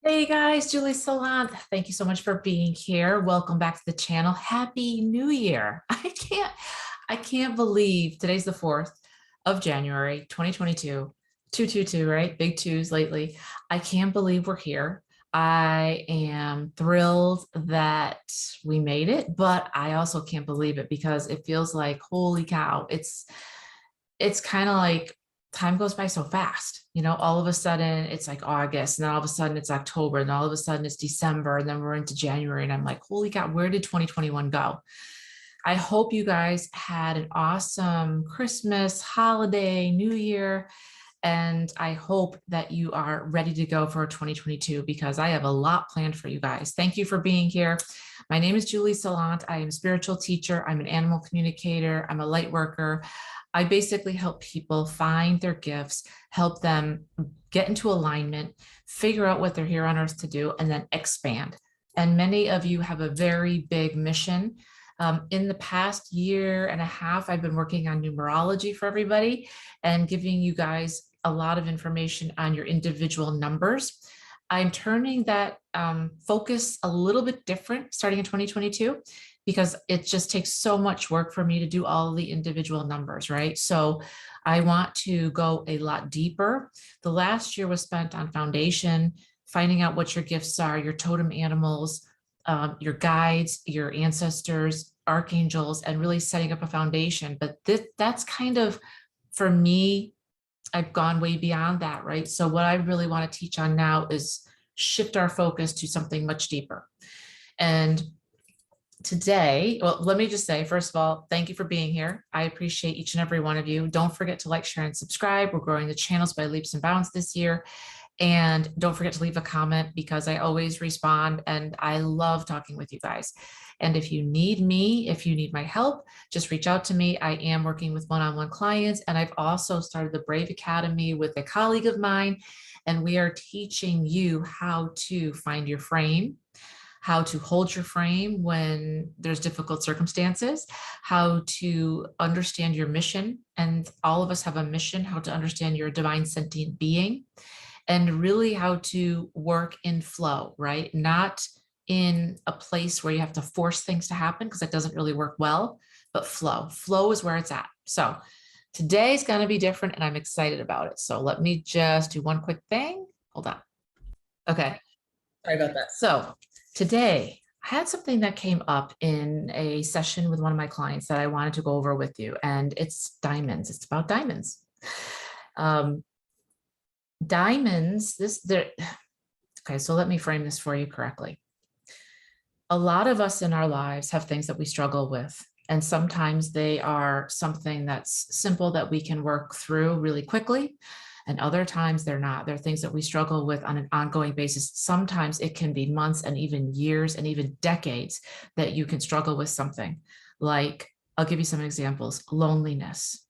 Hey guys, Julie Salant. Thank you so much for being here. Welcome back to the channel. Happy New Year. I can't believe today's the 4th of January, 2022. 222, right? Big twos lately. I can't believe we're here. I am thrilled that we made it, but I also can't believe it because it feels like, holy cow, it's kind of like time goes by so fast. All of a sudden it's like August, and then all of a sudden it's October, and all of a sudden it's December, and then we're into January. And I'm like, holy cow, where did 2021 go? I hope you guys had an awesome Christmas, holiday, New Year. And I hope that you are ready to go for 2022 because I have a lot planned for you guys. Thank you for being here. My name is Julie Salant. I am a spiritual teacher. I'm an animal communicator. I'm a light worker. I basically help people find their gifts, help them get into alignment, figure out what they're here on earth to do, and then expand. And many of you have a very big mission. In the past year and a half, I've been working on numerology for everybody and giving you guys a lot of information on your individual numbers. I'm turning that focus a little bit different starting in 2022 because it just takes so much work for me to do all the individual numbers, right? So I want to go a lot deeper. The last year was spent on foundation, finding out what your gifts are, your totem animals, your guides, your ancestors, archangels, and really setting up a foundation. But that's kind of, for me, I've gone way beyond that, right? So what I really want to teach on now is shift our focus to something much deeper. And today, well, let me just say, first of all, thank you for being here. I appreciate each and every one of you. Don't forget to like, share, and subscribe. We're growing the channels by leaps and bounds this year. And don't forget to leave a comment because I always respond and I love talking with you guys. And if you need me, if you need my help, just reach out to me. I am working with one-on-one clients, and I've also started the Brave Academy with a colleague of mine, and we are teaching you how to find your frame, how to hold your frame when there's difficult circumstances, how to understand your mission. And all of us have a mission, how to understand your divine sentient being, and really how to work in flow, right? Not in a place where you have to force things to happen because it doesn't really work well, but flow. Flow is where it's at. So today's going to be different and I'm excited about it. So let me just do one quick thing. Hold on. Okay. Sorry about that. So today I had something that came up in a session with one of my clients that I wanted to go over with you, and it's diamonds. It's about diamonds. Diamonds, okay, so let me frame this for you correctly. A lot of us in our lives have things that we struggle with, and sometimes they are something that's simple that we can work through really quickly, and other times they're not. They're things that we struggle with on an ongoing basis. Sometimes it can be months and even years and even decades that you can struggle with something. Like, I'll give you some examples: loneliness,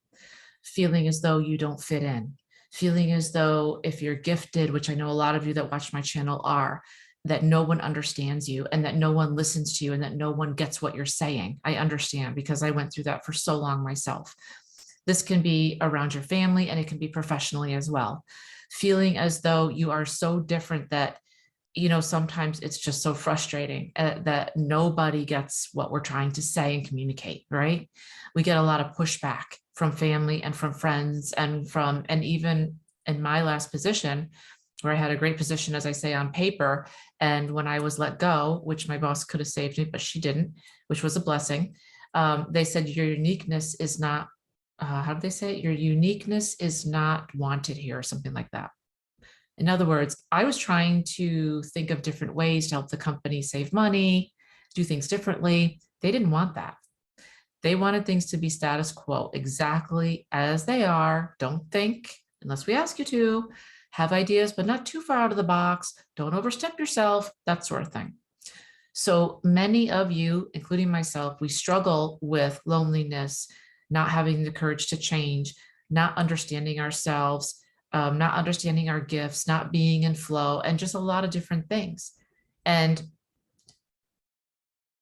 feeling as though you don't fit in, feeling as though if you're gifted, which I know a lot of you that watch my channel are, that no one understands you and that no one listens to you and that no one gets what you're saying. I understand because I went through that for so long myself. This can be around your family and it can be professionally as well. Feeling as though you are so different that, sometimes it's just so frustrating that nobody gets what we're trying to say and communicate, right? We get a lot of pushback from family and from friends and even in my last position, where I had a great position, as I say, on paper. And when I was let go, which my boss could have saved me, but she didn't, which was a blessing. They said, your uniqueness is not, how did they say it? Your uniqueness is not wanted here, or something like that. In other words, I was trying to think of different ways to help the company save money, do things differently. They didn't want that. They wanted things to be status quo, exactly as they are. Don't think unless we ask you to. Have ideas, but not too far out of the box. Don't overstep yourself, that sort of thing. So many of you, including myself, we struggle with loneliness, not having the courage to change, not understanding ourselves, not understanding our gifts, not being in flow, and just a lot of different things. And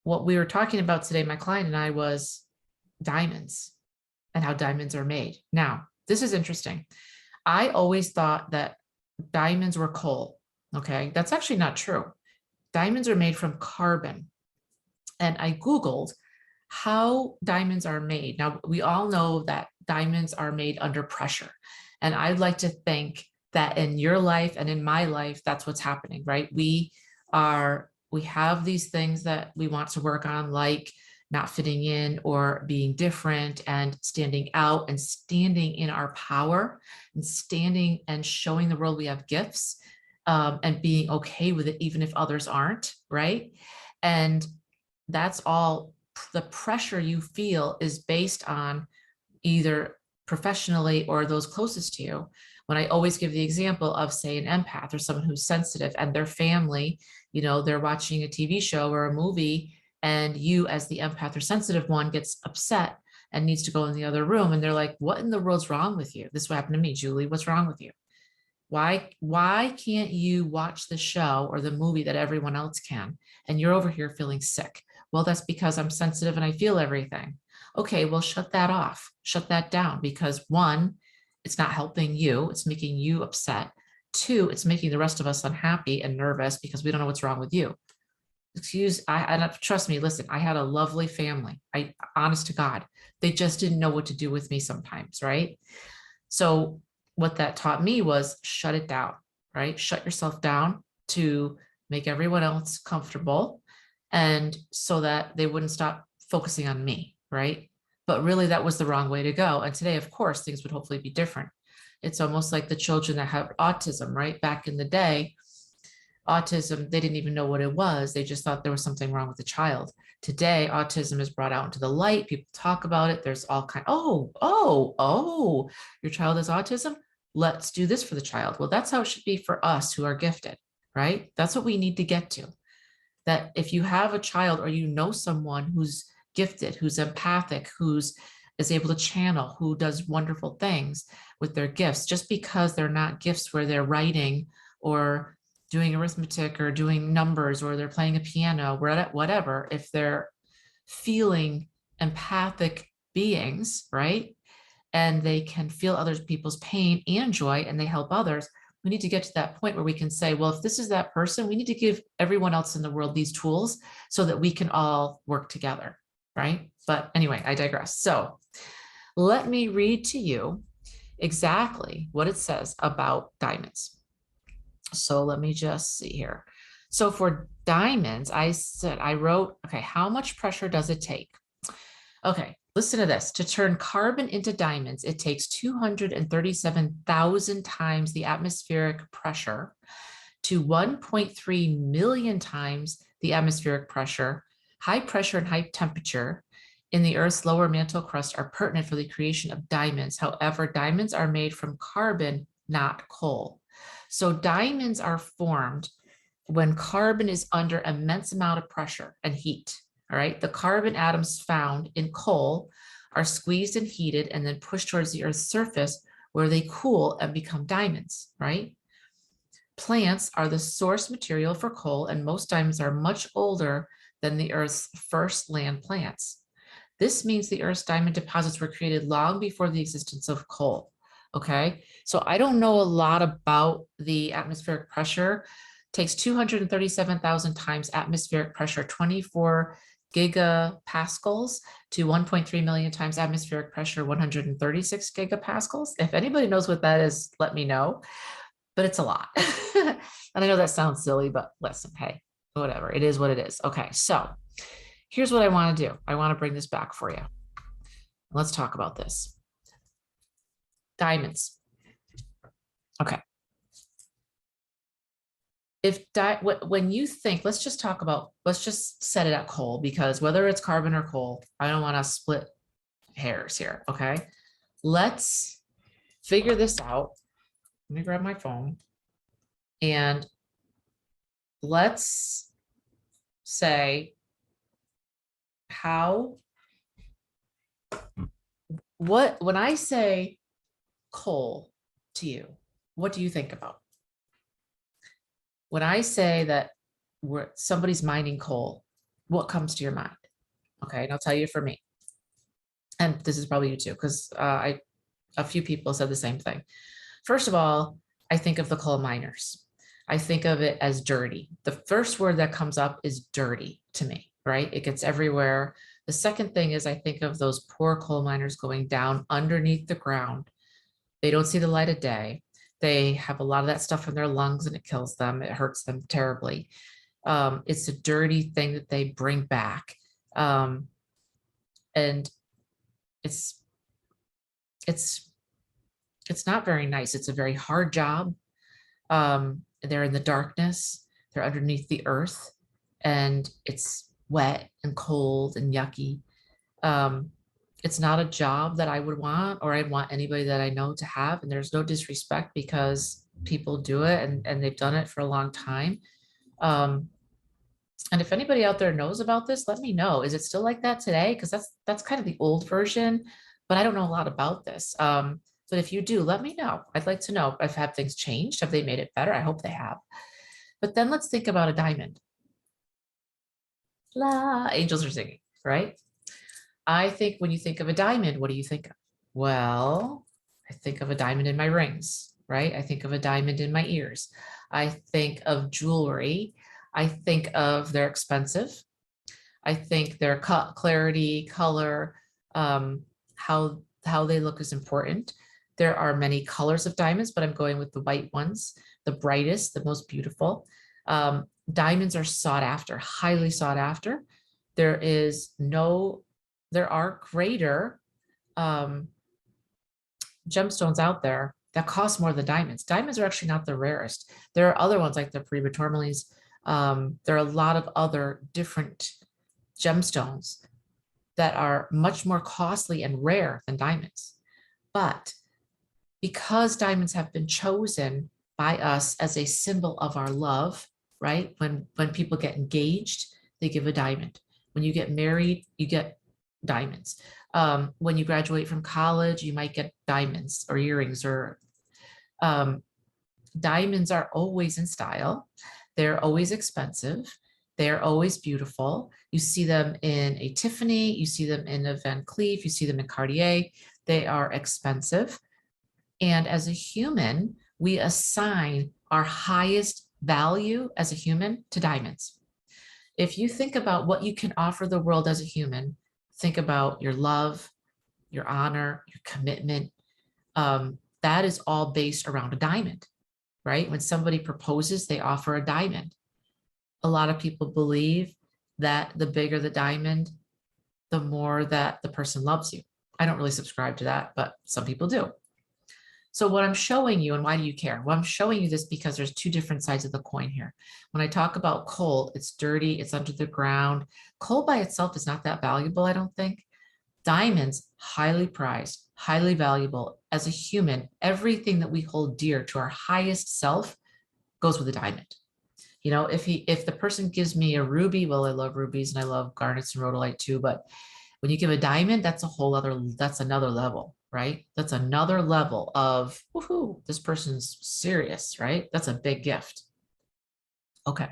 what we were talking about today, my client and I, was diamonds and how diamonds are made. Now, this is interesting. I always thought that diamonds were coal. Okay, that's actually not true. Diamonds are made from carbon. And I Googled how diamonds are made. Now, we all know that diamonds are made under pressure. And I'd like to think that in your life and in my life, that's what's happening, right? We have these things that we want to work on, like not fitting in or being different and standing out and standing in our power and standing and showing the world we have gifts, and being okay with it, even if others aren't, right? And that's all. The pressure you feel is based on either professionally or those closest to you. When I always give the example of, say, an empath or someone who's sensitive and their family, they're watching a TV show or a movie, and you as the empath or sensitive one gets upset and needs to go in the other room, and they're like, what in the world's wrong with you? This is what happened to me, Julie. What's wrong with you? Why can't you watch the show or the movie that everyone else can, and you're over here feeling sick? Well, that's because I'm sensitive and I feel everything. Okay, well, shut that off. Shut that down, because one, it's not helping you. It's making you upset. Two, it's making the rest of us unhappy and nervous because we don't know what's wrong with you. Trust me, listen, I had a lovely family. Honest to God, they just didn't know what to do with me sometimes, right? So what that taught me was shut it down, right? Shut yourself down to make everyone else comfortable, and so that they wouldn't stop focusing on me, right? But really, that was the wrong way to go. And today, of course, things would hopefully be different. It's almost like the children that have autism, right? Back in the day, autism, they didn't even know what it was. They just thought there was something wrong with the child. Today, autism is brought out into the light. People talk about it. There's all kind, oh, your child has autism? Let's do this for the child. Well, that's how it should be for us who are gifted, right? That's what we need to get to. That if you have a child or someone who's gifted, who's empathic, is able to channel, who does wonderful things with their gifts, just because they're not gifts where they're writing or doing arithmetic or doing numbers or they're playing a piano, whatever, if they're feeling empathic beings, right? And they can feel other people's pain and joy, and they help others. We need to get to that point where we can say, well, if this is that person, we need to give everyone else in the world these tools so that we can all work together, right? But anyway, I digress. So let me read to you exactly what it says about diamonds. So let me just see here. So for diamonds, I wrote, okay, how much pressure does it take? Okay, listen to this. To turn carbon into diamonds, it takes 237,000 times the atmospheric pressure to 1.3 million times the atmospheric pressure. High pressure and high temperature in the Earth's lower mantle crust are pertinent for the creation of diamonds. However, diamonds are made from carbon, not coal. So diamonds are formed when carbon is under immense amount of pressure and heat. All right, the carbon atoms found in coal are squeezed and heated and then pushed towards the Earth's surface, where they cool and become diamonds, right? Plants are the source material for coal, and most diamonds are much older than the Earth's first land plants. This means the Earth's diamond deposits were created long before the existence of coal. Okay, so I don't know a lot about the atmospheric pressure. It takes 237,000 times atmospheric pressure, 24 gigapascals, to 1.3 million times atmospheric pressure, 136 gigapascals. If anybody knows what that is, let me know. But it's a lot. And I know that sounds silly, but listen, hey, whatever. It is what it is. Okay, so here's what I want to do. I want to bring this back for you. Let's talk about this. Diamonds. Okay. When you think, let's just set it at coal, because whether it's carbon or coal, I don't want to split hairs here. Okay. Let's figure this out. Let me grab my phone and let's say when I say coal to you, what do you think about? When I say that somebody's mining coal, what comes to your mind? Okay, and I'll tell you for me. And this is probably you too, because a few people said the same thing. First of all, I think of the coal miners. I think of it as dirty. The first word that comes up is dirty to me, right? It gets everywhere. The second thing is I think of those poor coal miners going down underneath the ground. They don't see the light of day. They have a lot of that stuff in their lungs and it kills them. It hurts them terribly. It's a dirty thing that they bring back. And it's it's it's not very nice. It's a very hard job. They're in the darkness, they're underneath the earth, and it's wet and cold and yucky. It's not a job that I would want, or I'd want anybody that I know to have. And there's no disrespect because people do it and they've done it for a long time. And if anybody out there knows about this, let me know. Is it still like that today? Because that's kind of the old version, but I don't know a lot about this. But if you do, let me know. I'd like to know if have things changed. Have they made it better? I hope they have. But then let's think about a diamond. La, angels are singing, right? I think when you think of a diamond, what do you think of? Well, I think of a diamond in my rings, right? I think of a diamond in my ears. I think of jewelry. I think of they're expensive. I think their clarity, color, how they look is important. There are many colors of diamonds, but I'm going with the white ones, the brightest, the most beautiful. Diamonds are sought after, highly sought after. There are greater gemstones out there that cost more than diamonds. Diamonds are actually not the rarest. There are other ones like the prima tourmalines. There are a lot of other different gemstones that are much more costly and rare than diamonds. But because diamonds have been chosen by us as a symbol of our love, right? When people get engaged, they give a diamond. When you get married, you get diamonds. When you graduate from college, you might get diamonds or earrings, or diamonds are always in style. They're always expensive. They're always beautiful. You see them in a Tiffany, you see them in a Van Cleef, you see them in Cartier. They are expensive. And as a human, we assign our highest value as a human to diamonds. If you think about what you can offer the world as a human, think about your love, your honor, your commitment. That is all based around a diamond, right? When somebody proposes, they offer a diamond. A lot of people believe that the bigger the diamond, the more that the person loves you. I don't really subscribe to that, but some people do. So what I'm showing you, and why do you care? Well, I'm showing you this because there's two different sides of the coin here. When I talk about coal, it's dirty, it's under the ground. Coal by itself is not that valuable, I don't think. Diamonds, highly prized, highly valuable. As a human, everything that we hold dear to our highest self goes with a diamond. You know, if the person gives me a ruby, well, I love rubies and I love garnets and rhodolite too, but when you give a diamond, that's another level, right? That's another level of, woohoo, this person's serious, right? That's a big gift. Okay.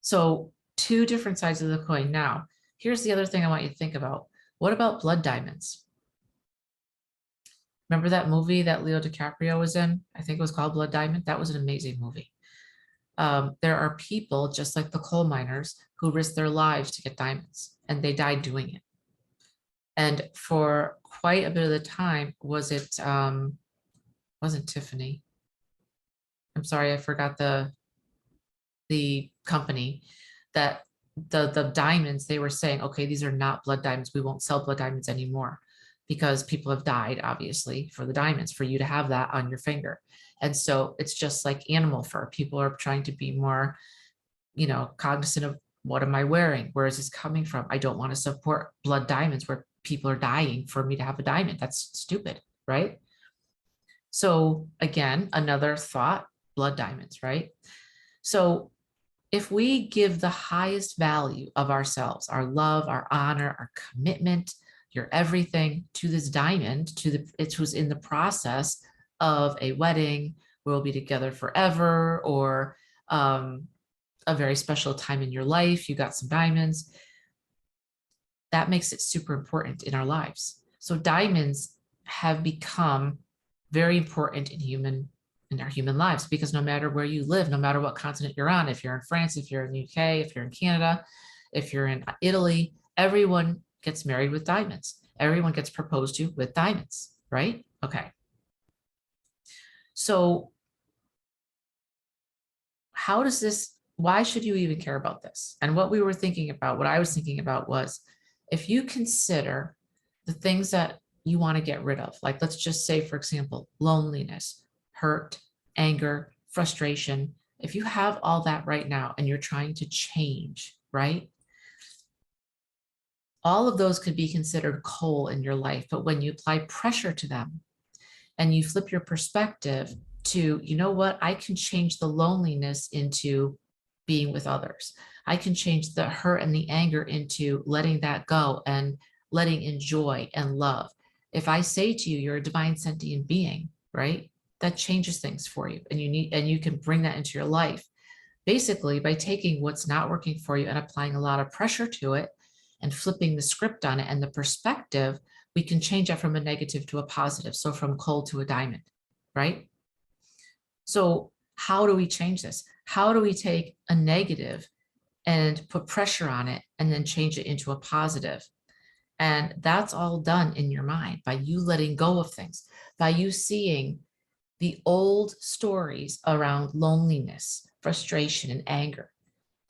So two different sides of the coin. Now, here's the other thing I want you to think about. What about blood diamonds? Remember that movie that Leo DiCaprio was in? I think it was called Blood Diamond. That was an amazing movie. There are people just like the coal miners who risk their lives to get diamonds, and they died doing it. And for quite a bit of the time, wasn't Tiffany. I'm sorry, I forgot the company that the diamonds, they were saying, okay, these are not blood diamonds. We won't sell blood diamonds anymore because people have died, obviously, for the diamonds, for you to have that on your finger. And so it's just like animal fur. People are trying to be more, you know, cognizant of, what am I wearing? Where is this coming from? I don't want to support blood diamonds where people are dying for me to have a diamond. That's stupid, right? So again, another thought, blood diamonds, right? So if we give the highest value of ourselves, our love, our honor, our commitment, your everything to this diamond, it's who's in the process of a wedding, we'll be together forever, or a very special time in your life, you got some diamonds, that makes it super important in our lives. So diamonds have become very important in human in our human lives, because no matter where you live, no matter what continent you're on, if you're in France, if you're in the UK, if you're in Canada, if you're in Italy, everyone gets married with diamonds. Everyone gets proposed to with diamonds, right? Okay. So how does this, why should you even care about this? And what we were thinking about, what I was thinking about was, if you consider the things that you want to get rid of, like let's just say, for example, loneliness, hurt, anger, frustration, if you have all that right now and you're trying to change, right? All of those could be considered coal in your life, but when you apply pressure to them and you flip your perspective to, you know what, I can change the loneliness into being with others. I can change the hurt and the anger into letting that go and letting in joy and love. If I say to you, you're a divine sentient being, right? That changes things for you. And you can bring that into your life basically by taking what's not working for you and applying a lot of pressure to it and flipping the script on it and the perspective. We can change that from a negative to a positive. So from coal to a diamond, right? So how do we change this? How do we take a negative and put pressure on it and then change it into a positive? And that's all done in your mind by you letting go of things, by you seeing the old stories around loneliness, frustration, and anger.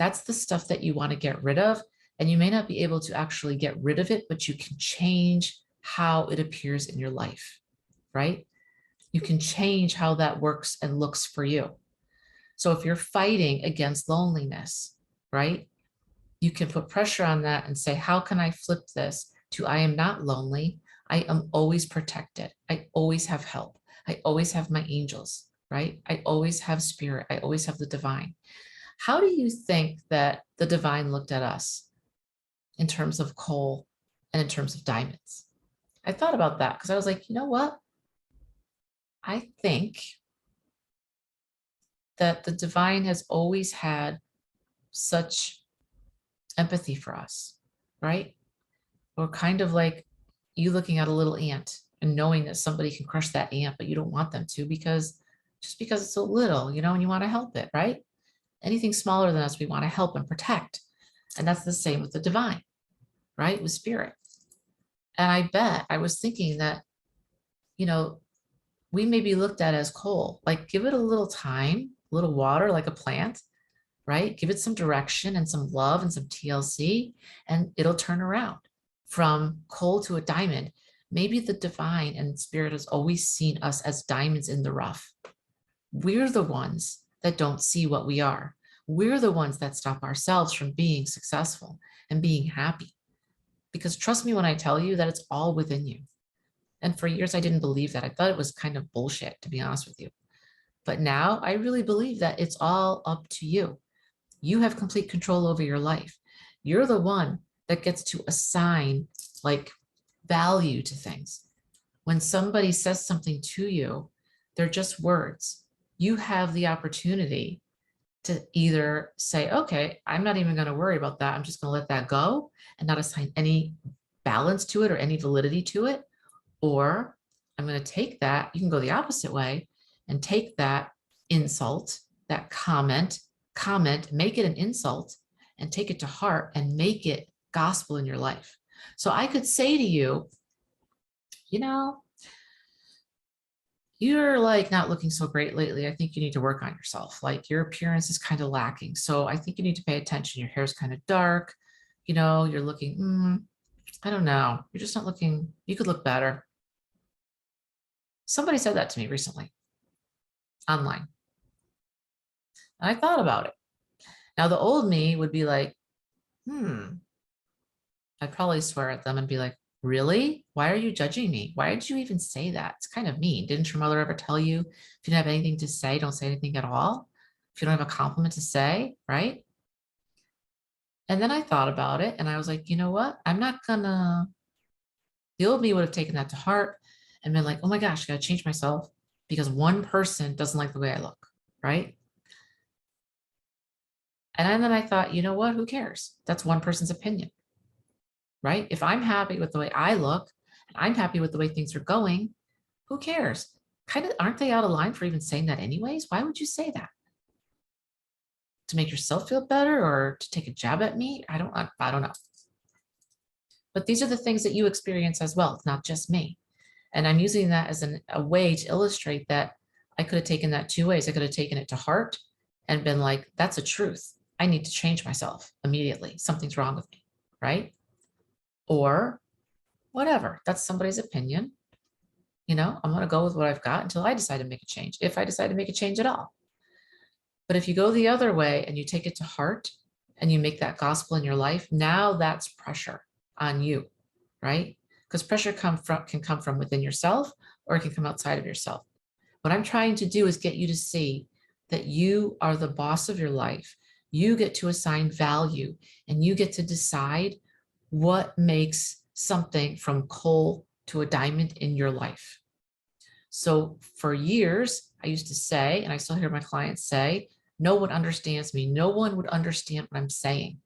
That's the stuff that you want to get rid of. And you may not be able to actually get rid of it, but you can change how it appears in your life, right? You can change how that works and looks for you. So if you're fighting against loneliness, right, you can put pressure on that and say, how can I flip this to, I am not lonely. I am always protected. I always have help. I always have my angels, right? I always have spirit. I always have the divine. How do you think that the divine looked at us in terms of coal and in terms of diamonds? I thought about that because I was like, you know what? I think that the divine has always had such empathy for us, right? Or kind of like you looking at a little ant and knowing that somebody can crush that ant, but you don't want them to because just because it's so little, you know, and you want to help it, right? Anything smaller than us, we want to help and protect. And that's the same with the divine, right? With spirit. And I bet I was thinking that, you know, we may be looked at as coal, like give it a little time, a little water, like a plant, right? Give it some direction and some love and some TLC, and it'll turn around from coal to a diamond. Maybe the divine and spirit has always seen us as diamonds in the rough. We're the ones that don't see what we are. We're the ones that stop ourselves from being successful and being happy. Because trust me when I tell you that it's all within you. And for years, I didn't believe that. I thought it was kind of bullshit, to be honest with you. But now I really believe that it's all up to you. You have complete control over your life. You're the one that gets to assign like value to things. When somebody says something to you, they're just words. You have the opportunity to either say, okay, I'm not even going to worry about that. I'm just going to let that go and not assign any balance to it or any validity to it. Or I'm going to take that. You can go the opposite way and take that insult, that comment, make it an insult and take it to heart and make it gospel in your life. So I could say to you, you know, you're like not looking so great lately. I think you need to work on yourself. Like your appearance is kind of lacking. So I think you need to pay attention. Your hair's kind of dark. You know, you're looking, I don't know. You're just not looking, you could look better. Somebody said that to me recently online. And I thought about it. Now the old me would be like, I'd probably swear at them and be like, really? Why are you judging me? Why did you even say that? It's kind of mean. Didn't your mother ever tell you if you don't have anything to say, don't say anything at all? If you don't have a compliment to say, right? And then I thought about it and I was like, you know what? I'm not gonna, the old me would have taken that to heart and been like, oh my gosh, I gotta change myself because one person doesn't like the way I look, right? And then I thought, you know what? Who cares? That's one person's opinion, right? If I'm happy with the way I look, and I'm happy with the way things are going, who cares? kind of, aren't they out of line for even saying that anyways? Why would you say that? To make yourself feel better or to take a jab at me? I don't know. But these are the things that you experience as well. It's not just me. And I'm using that as a way to illustrate that I could have taken that two ways. I could have taken it to heart and been like, that's a truth. I need to change myself immediately. Something's wrong with me, right? Or whatever. That's somebody's opinion. I'm going to go with what I've got until I decide to make a change, if I decide to make a change at all. But if you go the other way and you take it to heart and you make that gospel in your life, now that's pressure on you, right? Because pressure can come from within yourself, or it can come outside of yourself. What I'm trying to do is get you to see that you are the boss of your life. You get to assign value, and you get to decide what makes something from coal to a diamond in your life. So for years, I used to say, and I still hear my clients say, no one understands me. No one would understand what I'm saying,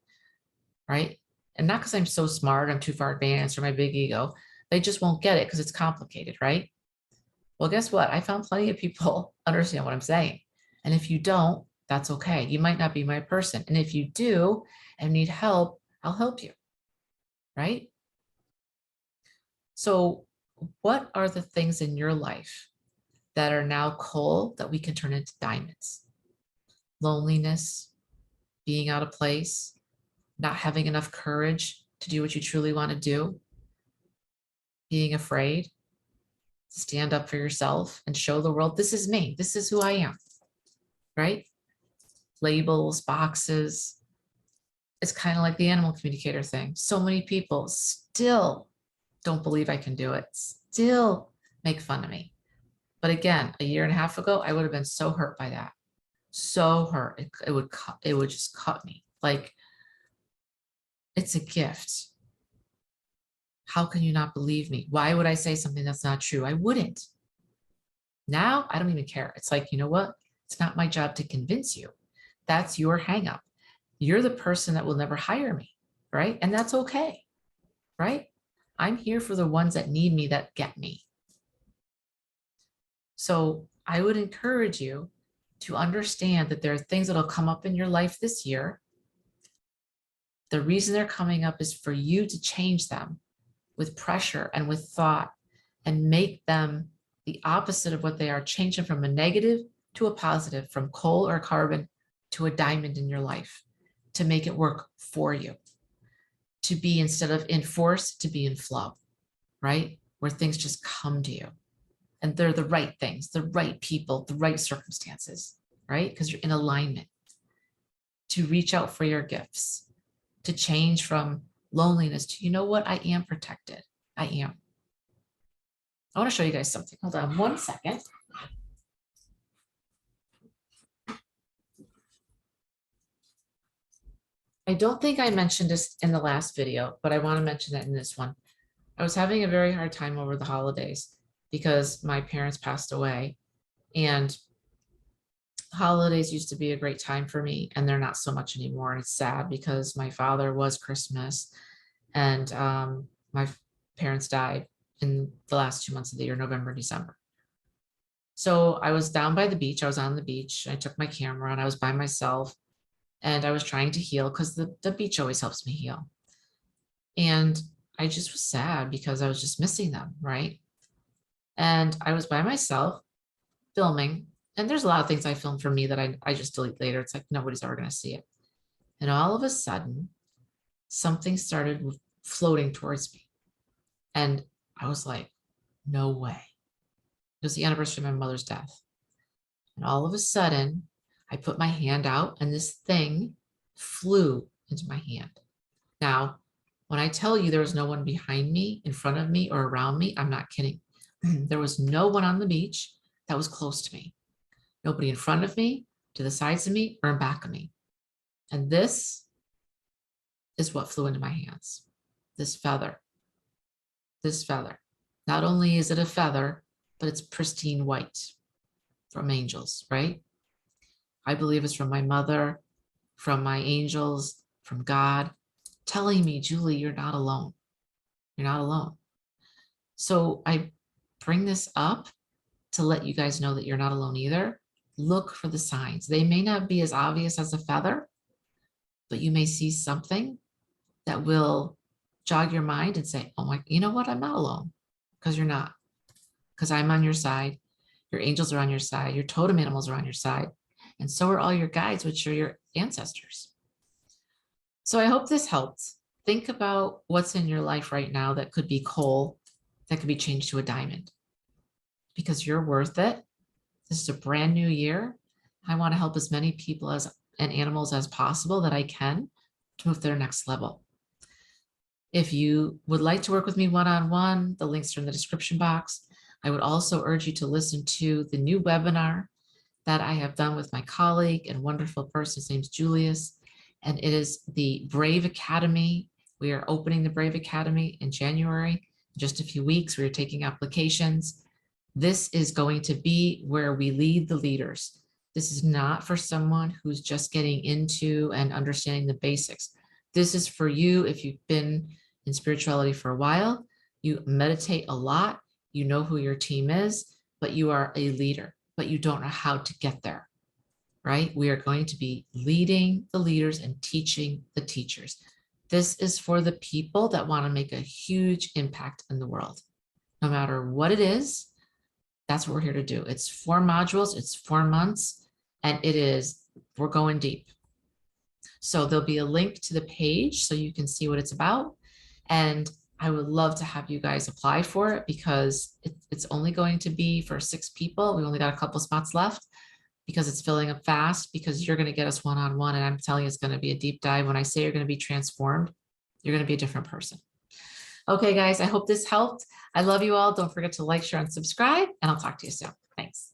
right? And not because I'm so smart, I'm too far advanced, or my big ego. They just won't get it because it's complicated, right? Well, guess what? I found plenty of people understand what I'm saying. And if you don't, that's okay. You might not be my person. And if you do and need help, I'll help you, right? So what are the things in your life that are now coal that we can turn into diamonds? Loneliness, being out of place, not having enough courage to do what you truly want to do, being afraid to stand up for yourself and show the world, this is me, this is who I am, right? Labels, boxes. It's kind of like the animal communicator thing. So many people still don't believe I can do it, still make fun of me. But again, a year and a half ago, I would have been so hurt by that. So hurt. It would just cut me. Like, it's a gift. How can you not believe me? Why would I say something that's not true? I wouldn't. Now, I don't even care. It's like, you know what? It's not my job to convince you. That's your hang up. You're the person that will never hire me, right? And that's okay, right? I'm here for the ones that need me, that get me. So I would encourage you to understand that there are things that'll come up in your life this year. The reason they're coming up is for you to change them with pressure and with thought and make them the opposite of what they are. Change them from a negative to a positive, from coal or carbon to a diamond in your life, to make it work for you, to be, instead of in force, to be in flow, right? Where things just come to you. And they're the right things, the right people, the right circumstances, right? Because you're in alignment. To reach out for your gifts, to change from loneliness to, you know what, I am protected. I am. I want to show you guys something. Hold on one second. I don't think I mentioned this in the last video, but I want to mention that in this one. I was having a very hard time over the holidays because my parents passed away, and holidays used to be a great time for me, and they're not so much anymore. And it's sad because my father was Christmas, and my parents died in the last 2 months of the year, November, December. So I was down by the beach. I was on the beach. I took my camera and I was by myself, and I was trying to heal because the beach always helps me heal. And I just was sad because I was just missing them, right? And I was by myself filming, and there's a lot of things I film for me that I just delete later. It's like nobody's ever going to see it. And all of a sudden, something started floating towards me. And I was like, no way. It was the anniversary of my mother's death. And all of a sudden, I put my hand out, and this thing flew into my hand. Now, when I tell you there was no one behind me, in front of me, or around me, I'm not kidding. There was no one on the beach that was close to me. Nobody in front of me, to the sides of me, or in back of me. And this is what flew into my hands. This feather. This feather. Not only is it a feather, but it's pristine white from angels, right? I believe it's from my mother, from my angels, from God, telling me, Julie, you're not alone. You're not alone. So I bring this up to let you guys know that you're not alone either. Look for the signs. They may not be as obvious as a feather, but you may see something that will jog your mind and say, oh my, you know what? I'm not alone. Because you're not. Because I'm on your side. Your angels are on your side. Your totem animals are on your side. And so are all your guides, which are your ancestors. So I hope this helped. Think about what's in your life right now that could be coal, that could be changed to a diamond. Because you're worth it. This is a brand new year. I want to help as many people and animals as possible that I can to move to their next level. If you would like to work with me one-on-one, the links are in the description box. I would also urge you to listen to the new webinar that I have done with my colleague and wonderful person. His name's Julius, and it is the Brave Academy. We are opening the Brave Academy in January. In just a few weeks, we are taking applications. This is going to be where we lead the leaders. This is not for someone who's just getting into and understanding the basics. This is for you if you've been in spirituality for a while, you meditate a lot, you know who your team is, but you are a leader, but you don't know how to get there, right? We are going to be leading the leaders and teaching the teachers. This is for the people that want to make a huge impact in the world. No matter what it is, that's what we're here to do. It's 4 modules, it's 4 months, and we're going deep. So there'll be a link to the page so you can see what it's about. And I would love to have you guys apply for it because it's only going to be for 6 people. We only got a couple spots left because it's filling up fast, because you're going to get us one-on-one. And I'm telling you, it's going to be a deep dive. When I say you're going to be transformed, you're going to be a different person. Okay, guys, I hope this helped. I love you all. Don't forget to like, share, and subscribe, and I'll talk to you soon. Thanks.